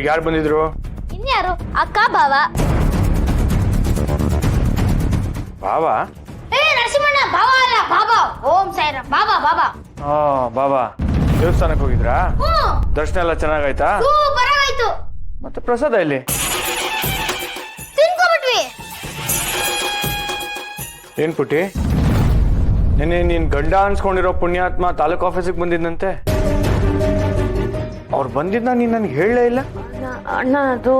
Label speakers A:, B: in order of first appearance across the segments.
A: ಅಲ್ಲಿಗೆ ಯಾರು ಬಂದಿದ್ರು?
B: ಇನ್ಯಾರು? ಅಕ್ಕ ಬಾವ.
A: ಬಾಬಾ?
B: ನರಸಿಂಹಣ್ಣ ಬಾವ ಅಲ್ಲ, ಬಾಬಾ. ಓಂ ಸಾಯಿರಾಮ್. ಬಾಬಾ ಬಾಬಾ.
A: ಬಾಬಾ ದೇವಸ್ಥಾನಕ್ಕೆ ಹೋಗಿದ್ರಾ? ದರ್ಶನ ಎಲ್ಲ ಚೆನ್ನಾಗಾಯ್ತಾ?
B: ಸೂಪರ್ ಆಯ್ತು.
A: ಮತ್ತೆ ಪ್ರಸಾದ ಇಲ್ಲಿ
B: ತಿನ್ಕೊಂಡ್ಬಿಟ್ವಿ.
A: ಏನ್ ಪುಟಿ, ನೆನ್ನೆ ನೀನ್ ಗಂಡ ಅನ್ಸ್ಕೊಂಡಿರೋ ಪುಣ್ಯಾತ್ಮ ತಾಲೂಕು ಆಫೀಸಿಗೆ ಬಂದಿದ್ದಂತೆ. ಅವ್ರು ಬಂದಿದ್ದ ನೀನ್ ನನ್ಗೆ ಹೇಳಲೇ ಇಲ್ಲ.
B: ಅಣ್ಣ ಅದು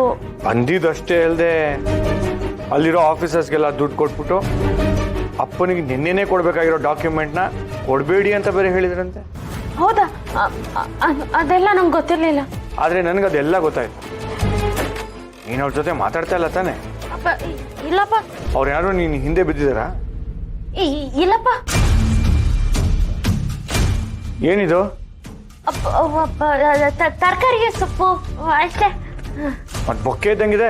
A: ಬಂದಿದ್ದಷ್ಟೇ ಅಲ್ದೆ ಅಲ್ಲಿರೋ ಆಫೀಸರ್ಸ್ಗೆಲ್ಲ ದುಡ್ಡು ಕೊಟ್ಬಿಟ್ಟು ಅಪ್ಪನಿಗೆ ನಿನ್ನೆನೆ ಕೊಡ್ಬೇಕಾಗಿರೋ ಡಾಕ್ಯುಮೆಂಟ್ನ ಕೊಡ್ಬೇಡಿ ಅಂತ ಬೇರೆ ಹೇಳಿದ್ರಂತೆ.
B: ಹೌದಾ? ಅದೆಲ್ಲ ನಮ್ಗೆ ಗೊತ್ತಿರ್ಲಿಲ್ಲ.
A: ಆದ್ರೆ ನನ್ಗದೆಲ್ಲ ಗೊತ್ತಾಯ್ತು. ನೀನ್ ಅವ್ರ ಜೊತೆ ಮಾತಾಡ್ತಾ ಇಲ್ಲ ತಾನೆ?
B: ಇಲ್ಲಪ್ಪ.
A: ಅವ್ರೇನಾದ್ರು ನೀನ್ ಹಿಂದೆ ಬಿದ್ದಿದಾರಾ?
B: ಇಲ್ಲಪ್ಪ.
A: ಏನಿದು?
B: ತರಕಾರಿಗೆ ಸೊಪ್ಪು ಅಷ್ಟೇ.
A: ಮತ್ ಬೊಕ್ಕೆ ಇದ್ದಂಗಿದೆ.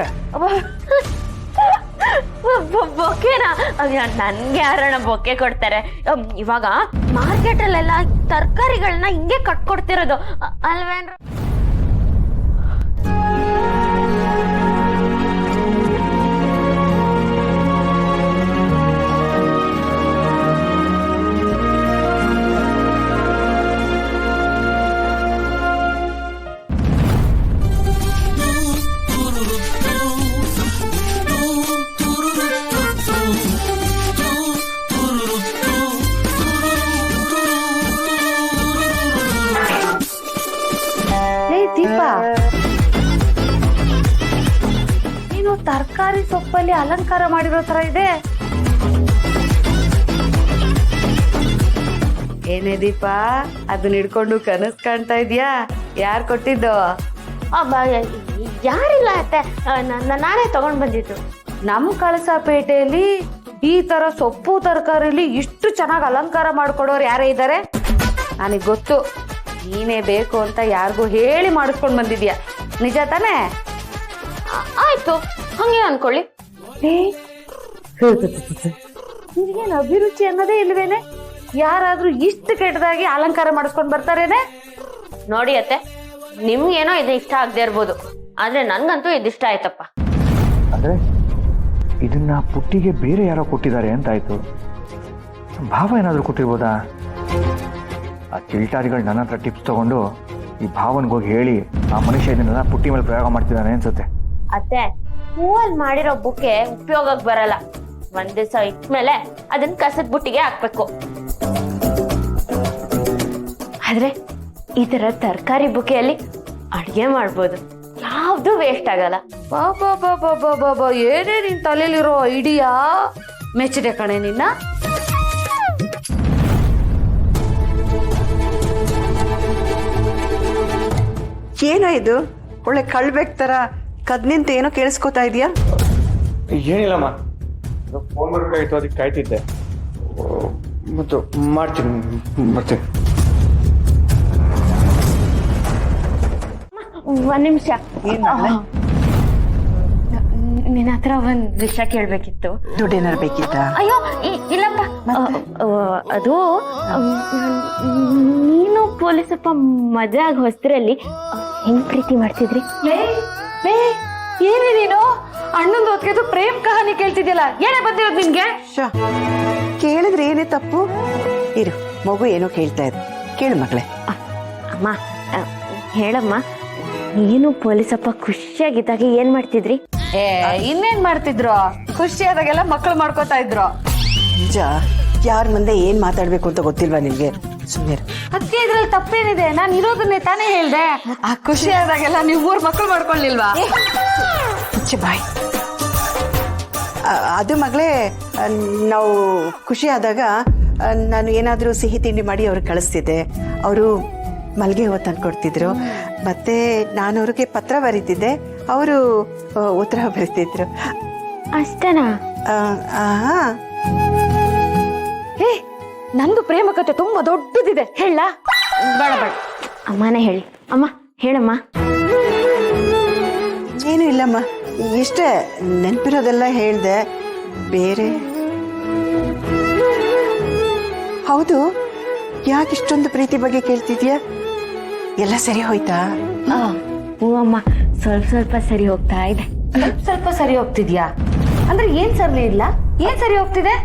B: ಬೊಕ್ಕೆನಾ? ನನ್ಗೆ ಯಾರಣ್ಣ ಬೊಕ್ಕೆ ಕೊಡ್ತಾರೆ? ಇವಾಗ ಮಾರ್ಕೆಟ್ ಅಲ್ಲೆಲ್ಲ ತರಕಾರಿಗಳನ್ನ ಹಿಂಗೆ ಕಟ್ಕೊಡ್ತಿರೋದು ಅಲ್ವೇನ್ರ?
C: ದೀಪ, ನೀನು ತರಕಾರಿ ಸೊಪ್ಪಲ್ಲಿ ಅಲಂಕಾರ ಮಾಡಿರೋ ತರ ಇದೆ. ಏನೇ ದೀಪ, ಅದನ್ನ ಹಿಡ್ಕೊಂಡು ಕನಸು ಕಾಣ್ತಾ ಇದ್ಯಾ? ಯಾರು ಕೊಟ್ಟಿದ್ದು?
B: ಯಾರಿಲ್ಲ ಅತ್ತೆ, ನಾನೇ ತಗೊಂಡ್ ಬಂದಿದ್ದು.
C: ನಮ್ಮ ಕಳಸಪೇಟೆಯಲ್ಲಿ ಈ ತರ ಸೊಪ್ಪು ತರಕಾರಿಲಿ ಇಷ್ಟು ಚೆನ್ನಾಗಿ ಅಲಂಕಾರ ಮಾಡ್ಕೊಡೋರು ಯಾರೇ ಇದ್ದಾರೆ? ನನಗೆ ಗೊತ್ತು, ನೀನೇ ಬೇಕು ಅಂತ ಯಾರಿಗೂ ಹೇಳಿ ಮಾಡಿಸ್ಕೊಂಡು ಬಂದಿದ್ಯಾ. ನಿಜ ತಾನೇ?
B: ಆಯ್ತು, ಹಂಗೆ ಅನ್ಕೊಳ್ಳಿ.
C: ನಿನಗೇನು ಅಭಿರುಚಿ ಅನ್ನೋದೇ ಇಲ್ವೇನೆ? ಯಾರಾದ್ರೂ ಇಷ್ಟು ಕೆಟ್ಟದಾಗಿ ಅಲಂಕಾರ ಮಾಡಿಸ್ಕೊಂಡು ಬರ್ತಾರೇನೆ?
B: ನೋಡಿ ಅತ್ತೆ, ನಿಮ್ಗೇನೋ ಇದು ಇಷ್ಟ ಆಗದೆ ಇರ್ಬೋದು, ಆದ್ರೆ ನನ್ಗಂತೂ ಇದಿಷ್ಟ ಆಯ್ತಪ್ಪ.
A: ಅಂದ್ರೆ ಇದನ್ನ ಪುಟ್ಟಿಗೆ ಬೇರೆ ಯಾರೋ ಕೊಟ್ಟಿದ್ದಾರೆ ಅಂತ ಆಯ್ತು. ಭಾವ ಏನಾದ್ರು ಕೊಟ್ಟಿರ್ಬೋದಾ? ಆ ಚಿಲ್ಟಾರಿಗಳು ನನ್ನ ಹತ್ರ ಟಿಪ್ಸ್ ತಗೊಂಡು ಈ ಭಾವನ್ಗೆ ಹೋಗಿ ಹೇಳಿ ಆ ಮನುಷ್ಯ ಇದನ್ನೆಲ್ಲ ಪುಟ್ಟಿ ಮೇಲೆ ಪ್ರಯೋಗ ಮಾಡ್ತಿದ್ದಾನೆ ಅನ್ಸುತ್ತೆ.
B: ಅತ್ತೆ, ಹೂವಲ್ಲಿ ಮಾಡಿರೋ ಬುಕ್ಕೆ ಉಪಯೋಗಕ್ಕೆ ಬರಲ್ಲ. ಒಂದ್ ದಿವಸ ಇಟ್ಮೇಲೆ ಅದನ್ನ ಕಸದ ಬುಟ್ಟಿಗೆ ಹಾಕ್ಬೇಕು. ಆದ್ರೆ ಈ ತರ ತರಕಾರಿ ಬುಕ್ಕೆಯಲ್ಲಿ ಅಡ್ಗೆ ಮಾಡ್ಬೋದು, ಯಾವ್ದು ವೇಸ್ಟ್ ಆಗಲ್ಲ.
C: ಬಾಬಾ ಬಾಬಾ ಬಾಬಾ, ಏನೇ ನಿನ್ ತಲೆಯಲ್ಲಿರೋ ಐಡಿಯಾ! ಮೆಚ್ಚಿದೆ ಕಣೆ ನಿನ್ನ.
D: ಏನೋ ಇದು ಒಳ್ಳೆ ಕಳ್ಬೇಕ್ ತರ ಕದ್ನಿಂತ ಏನೋ ಕೇಳಿಸ್ಕೊತಾ ಇದೆಯಾ?
A: ಏನಿಲ್ಲಮ್ಮ, ಫೋನ್ ಬರ್ಬೇಕಾಯ್ತು, ಅದಕ್ಕೆ ಕಾಯ್ತಿದ್ದೆ. ಮತ್ತು ಮಾಡ್ತೀನಿ, ಬರ್ತೀನಿ.
B: ಒಂದ್ ನಿಮಿಷ,
D: ಏನ್
B: ನಿನ್ನ ಹತ್ರ ಒಂದ್ ವಿಷಯ ಕೇಳ್ಬೇಕಿತ್ತು.
D: ದುಡ್ಡೇನಾರು ಬೇಕಿತ್ತ?
B: ಅಯ್ಯೋ ಇಲ್ಲಪ್ಪ, ಅದು ನೀನು ಪೊಲೀಸಪ್ಪ ಮದ್ವೆ ಆಗ ಹೊಸದ್ರಲ್ಲಿ ಹೆಂಗ್ ಪ್ರೀತಿ ಮಾಡ್ತಿದ್ರಿ?
C: ಏನೇ ನೀನು ಅಣ್ಣಂದು ಹೊತ್ಗೆದು ಪ್ರೇಮ್ ಕಹಾನಿ ಕೇಳ್ತಿದ್ಯಲ್ಲ, ಏನೇ ಬಂದಿರೋದು ನಿನ್ಗೆ?
D: ಕೇಳಿದ್ರೆ ಏನೇ ತಪ್ಪು? ಇರು, ಮಗು ಏನೋ ಕೇಳ್ತಾ ಇದೆ, ಕೇಳು ಮಗಳೇ.
B: ಅಮ್ಮ ಹೇಳಮ್ಮ, ನೀನು ಪೊಲೀಸಪ್ಪ ಖುಷಿಯಾಗಿದ್ದಾಗ ಏನ್ ಮಾಡ್ತಿದ್ರಿ?
C: ಇನ್ನೇನ್ ಮಾಡ್ತಿದ್ರು? ಖುಷಿಯಾದಾಗೆಲ್ಲ ಮಕ್ಕಳು ಮಾಡ್ಕೋತಾ ಇದ್ರು.
D: ನಿಜ, ಯಾರ ಮುಂದೆ ಏನ್ ಮಾತಾಡ್ಬೇಕು ಅಂತ ಗೊತ್ತಿಲ್ವಾ ನಿಮ್ಗೆ? ಸುಮ್ಮನೆ
C: ಅದಕ್ಕೆ ಇದ್ರಲ್ಲಿ ತಪ್ಪೇನಿದೆ? ನಾನು ಇರೋದನ್ನೇ ತಾನೇ ಹೇಳ್ದೆ. ಆ ಖುಷಿಯಾದಾಗೆಲ್ಲ ನೀವು 3 ಮಕ್ಕಳು ಮಾಡ್ಕೊಳ್ಳಿಲ್ವಾ?
D: ಬಾಯ್. ಅದು ಮಗಳೇ, ನಾವು ಖುಷಿ ಆದಾಗ ನಾನು ಏನಾದರೂ ಸಿಹಿ ತಿಂಡಿ ಮಾಡಿ ಅವ್ರಿಗೆ ಕಳಿಸ್ತಿದ್ದೆ. ಅವರು ಮಲ್ಗೆ ಹೂವು ತಂದು ಕೊಡ್ತಿದ್ರು. ಮತ್ತೆ ನಾನು ಅವ್ರಿಗೆ ಪತ್ರ ಬರೀತಿದ್ದೆ, ಅವರು ಉತ್ತರ ಬರೀತಿದ್ರು.
B: ಅಷ್ಟೇನಾ?
C: ನಂದು ಪ್ರೇಮ ಕಥೆ ತುಂಬಾ ದೊಡ್ಡದಿದೆ, ಹೇಳ?
B: ಬೇಡ ಬೇಡ, ಅಮ್ಮನೇ ಹೇಳಿ. ಅಮ್ಮ ಹೇಳಮ್ಮ.
D: ಏನು ಇಲ್ಲಮ್ಮ, ಇಷ್ಟೇ ನೆನಪಿರೋದೆಲ್ಲ ಹೇಳ್ದೆ. ಬೇರೆ ಹೌದು, ಯಾಕೆ ಇಷ್ಟೊಂದು ಪ್ರೀತಿ ಬಗ್ಗೆ ಕೇಳ್ತಿದ್ಯಾ? ಎಲ್ಲ ಸರಿ ಹೋಯ್ತಾ?
B: ಹ್ಞೂ ಅಮ್ಮ, ಸ್ವಲ್ಪ ಸ್ವಲ್ಪ ಸರಿ ಹೋಗ್ತಾ ಇದೆ.
C: ಸ್ವಲ್ಪ ಸರಿ ಹೋಗ್ತಿದ್ಯಾ ಅಂದ್ರೆ ಏನ್ ಸರಿ ಇಲ್ಲ, ಏನ್ ಸರಿ ಹೋಗ್ತಿದೆ?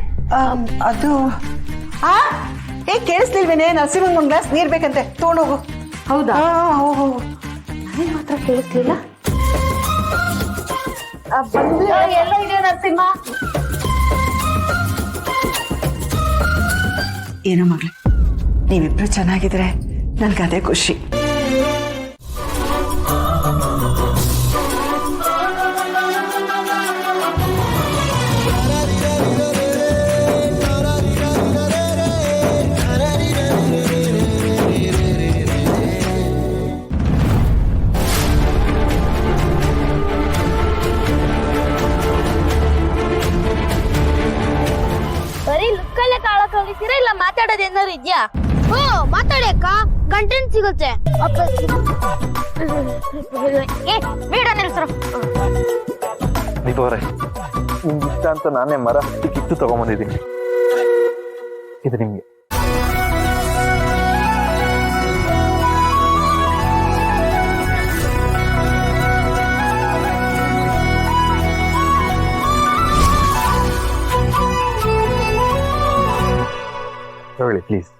D: ಅದು ಕೇಳಿಸ್ಲಿಲ್ವೇನೆ? ನರಸಿಂಹಂಗ್ ಒಂದ್ ಗ್ಲಾಸ್ ನೀರ್ ಬೇಕಂತೆ, ತಗೊಂಡೋಗು.
C: ಹೌದಾ?
D: ಹೋಗು.
C: ನನಗೆ ಮಾತ್ರ ಕೇಳಿಸ್ಲಿಲ್ಲ. ಎಲ್ಲ ಇದೆ ನರಸಿಂಹ.
D: ಏನೋ ಮಗಳು, ನೀವಿಬ್ರು ಚೆನ್ನಾಗಿದ್ರೆ ನನ್ಗದೇ ಖುಷಿ.
B: ಬರೀ ಲುಕ್ಕಲ್ಲೇ ಕಾಳಕ್ ಹೋಗಿದ್ದೀರಾ ಇಲ್ಲ ಮಾತಾಡೋದು ಏನಾದ್ರು ಇದ್ಯಾ? ಮಾತಾಡಿ ಅಕ್ಕ, ಕಂಟೆಂಟ್ ಸಿಗುತ್ತೆ. ಬೇಡ ನಿಲ್ಸರು.
A: ದೀಪ ಅವರೇ, ನಿಮ್ಗೆ ಇಷ್ಟ ಅಂತ ನಾನೇ ಮರ ಹತ್ತಿ ಕಿತ್ತು ತಗೊಂಬಂದಿದ್ದೀನಿ. ಇದು ನಿಮ್ಗೆ. ಹೇಳಿ ಪ್ಲೀಸ್.